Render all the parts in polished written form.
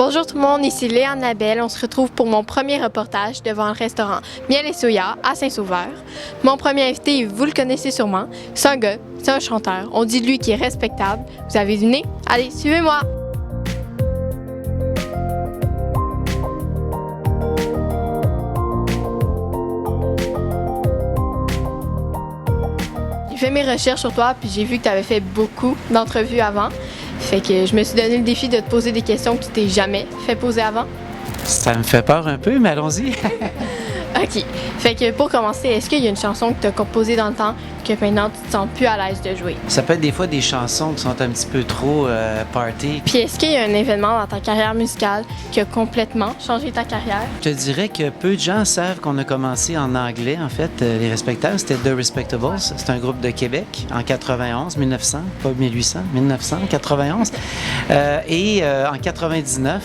Bonjour tout le monde, ici Léa Annabelle. On se retrouve pour mon premier reportage devant le restaurant Miel et Soya à Saint-Sauveur. Mon premier invité, vous le connaissez sûrement, c'est un gars, c'est un chanteur. On dit de lui qu'il est respectable. Vous avez deviné? Allez, suivez-moi! J'ai fait mes recherches sur toi, puis j'ai vu que tu avais fait beaucoup d'entrevues avant. Fait que je me suis donné le défi de te poser des questions que tu t'es jamais fait poser avant. Ça me fait peur un peu, mais allons-y. OK. Fait que pour commencer, est-ce qu'il y a une chanson que tu as composée dans le temps que maintenant tu te sens plus à l'aise de jouer? Ça peut être des fois des chansons qui sont un petit peu trop party. Puis est-ce qu'il y a un événement dans ta carrière musicale qui a complètement changé ta carrière? Je te dirais que peu de gens savent qu'on a commencé en anglais, en fait. Les Respectables, c'était The Respectables. C'est un groupe de Québec en 1900, pas 1800, 1991. Et en 99,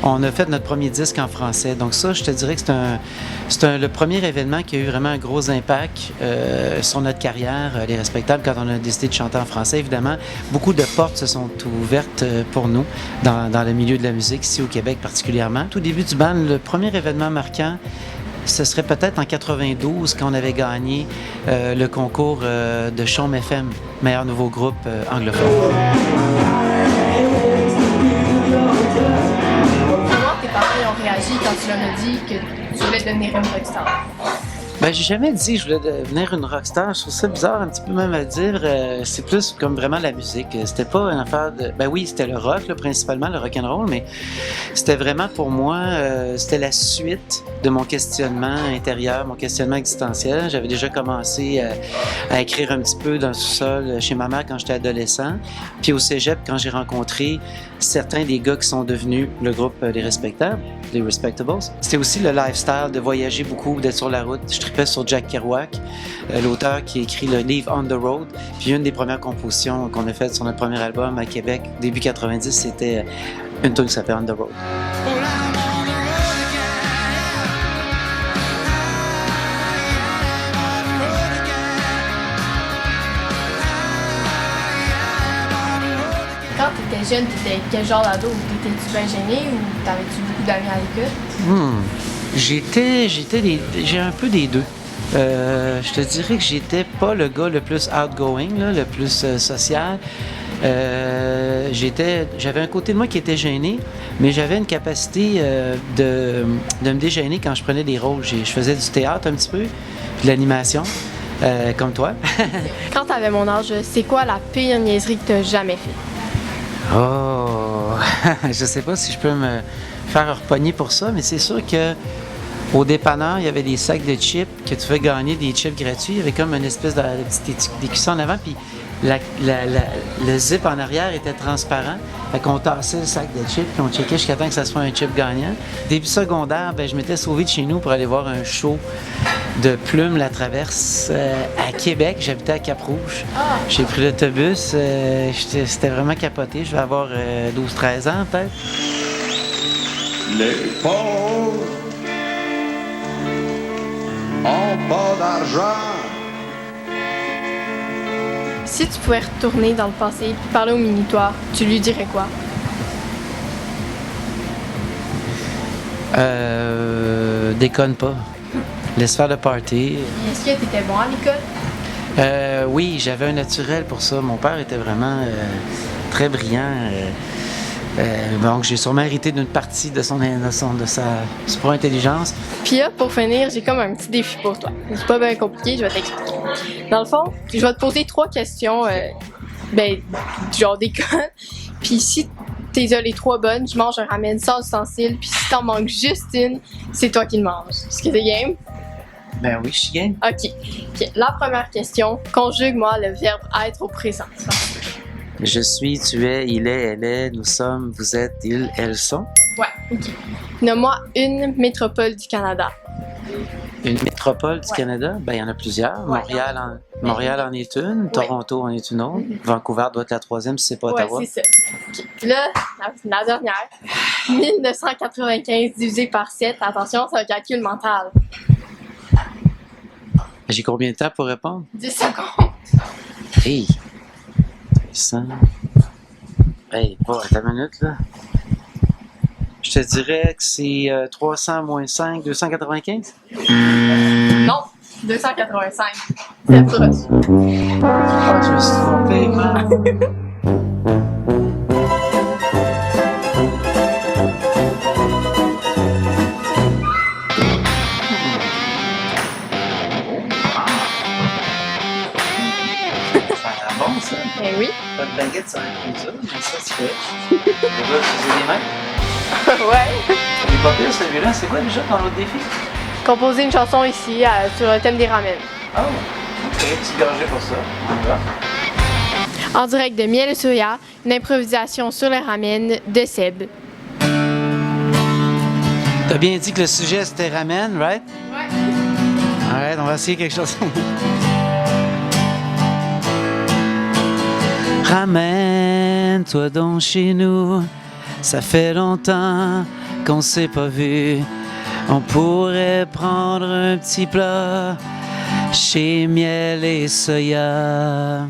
on a fait notre premier disque en français. Donc ça, je te dirais que c'est le premier événement qui a eu vraiment un gros impact sur notre carrière, Les Respectables, quand on a décidé de chanter en français. Évidemment, beaucoup de portes se sont ouvertes pour nous dans le milieu de la musique, ici au Québec particulièrement. Tout début du band, le premier événement marquant, ce serait peut-être en 92 quand on avait gagné le concours de Chaume FM, meilleur nouveau groupe anglophone. Comment tes parents ont réagi quand tu leur as dit que tu voulais devenir une rockstar? Ben, j'ai jamais dit que je voulais devenir une rockstar. Je trouve ça bizarre un petit peu même à dire. C'est plus comme vraiment la musique. C'était pas une affaire de... Ben oui, c'était le rock, là, principalement, le rock'n'roll, mais c'était vraiment pour moi, c'était la suite de mon questionnement intérieur, mon questionnement existentiel. J'avais déjà commencé à écrire un petit peu dans le sous-sol chez ma mère quand j'étais adolescent. Puis au cégep, quand j'ai rencontré certains des gars qui sont devenus le groupe Les Respectables, les Respectables. C'était aussi le lifestyle de voyager beaucoup, d'être sur la route. Je tripais sur Jack Kerouac, l'auteur qui a écrit le livre On the Road. Puis une des premières compositions qu'on a faites sur notre premier album à Québec, début 90, c'était une tune qui s'appelle On the Road. Quand tu étais jeune, tu étais quel genre d'ado? T'étais-tu bien gêné ou t'avais-tu beaucoup d'amis à l'école? J'ai un peu des deux. Je te dirais que j'étais pas le gars le plus outgoing, là, le plus social. J'avais un côté de moi qui était gêné, mais j'avais une capacité de me dégêner quand je prenais des rôles. Je faisais du théâtre un petit peu, de l'animation, comme toi. Quand t'avais mon âge, c'est quoi la pire niaiserie que t'as jamais fait? Oh, je sais pas si je peux me faire repogner pour ça, mais c'est sûr que au dépanneur, il y avait des sacs de chips que tu fais gagner des chips gratuits. Il y avait comme une espèce de petite écusson en avant, puis le zip en arrière était transparent. Fait qu'on tassait le sac de chips, puis on checkait jusqu'à temps que ça soit un chip gagnant. Début secondaire, ben, je m'étais sauvé de chez nous pour aller voir un show de Plume La Traverse à Québec. J'habitais à Cap-Rouge. J'ai pris l'autobus. C'était vraiment capoté. Je vais avoir 12-13 ans, peut-être. Les pauvres ont pas d'argent. Si tu pouvais retourner dans le passé et parler au mini-toi, tu lui dirais quoi? Déconne pas. Laisse faire le party. Est-ce que tu étais bon à l'école? Oui, j'avais un naturel pour ça. Mon père était vraiment très brillant. Donc, j'ai sûrement hérité d'une partie de sa super intelligence. Puis là, pour finir, j'ai comme un petit défi pour toi. C'est pas bien compliqué, je vais t'expliquer. Dans le fond, je vais te poser 3 questions, genre des connes. Puis si t'es as les 3 bonnes, je mange un ramen sans ustensile. Puis si t'en manques juste une, c'est toi qui le manges. Est-ce que t'es game? Ben oui, je suis game. OK. La première question, conjugue-moi le verbe être au présent. Je suis, tu es, il est, elle est, nous sommes, vous êtes, ils, elles sont. Ouais, OK. Nomme-moi une métropole du Canada. Une métropole du Canada? Ben, il y en a plusieurs. Montréal en est une, Toronto en est une autre. Vancouver doit être la 3e si c'est pas Ottawa. Ouais, c'est ça. OK. Là, la dernière. 1995 divisé par 7. Attention, c'est un calcul mental. J'ai combien de temps pour répondre? 10 secondes. Hey! 100. Hey, attends une minute, là. Je te dirais que c'est 300 moins 5, 295. Non, 285. C'est proche. Ah, je me suis trompé, man. Ça a l'air bon, ça. Eh oui. Pas de baguette sur un couteau, mais ça, c'est fait. On va utiliser les mains. Ouais. Il est pas pire, celui-là. C'est quoi déjà ton autre défi? Composer une chanson ici sur le thème des ramen. Oh, ok, petit gorgé pour ça. On y va. En direct de Miel et Soya, une improvisation sur les ramen de Seb. T'as bien dit que le sujet c'était ramen, right? Ouais. Alright, on va essayer quelque chose. Ramène-toi donc chez nous. Ça fait longtemps qu'on s'est pas vu. On pourrait prendre un petit plat chez Miel et Soya.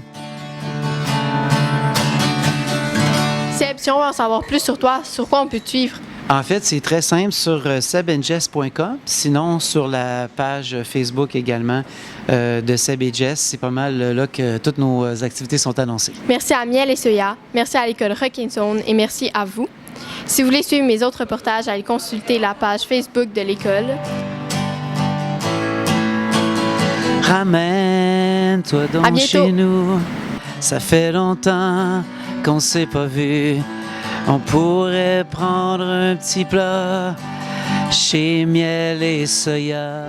Seb, si on veut en savoir plus sur toi, sur quoi on peut te suivre? En fait, c'est très simple sur sebandjess.com. Sinon, sur la page Facebook également de Seb et Jess, c'est pas mal là que toutes nos activités sont annoncées. Merci à Miel et Soya, merci à l'école Rock Zone et merci à vous. Si vous voulez suivre mes autres reportages, allez consulter la page Facebook de l'école. Ramène-toi À donc bientôt. chez nous. Ça fait longtemps qu'on s'est pas vu. On pourrait prendre un petit plat chez Miel et Soya.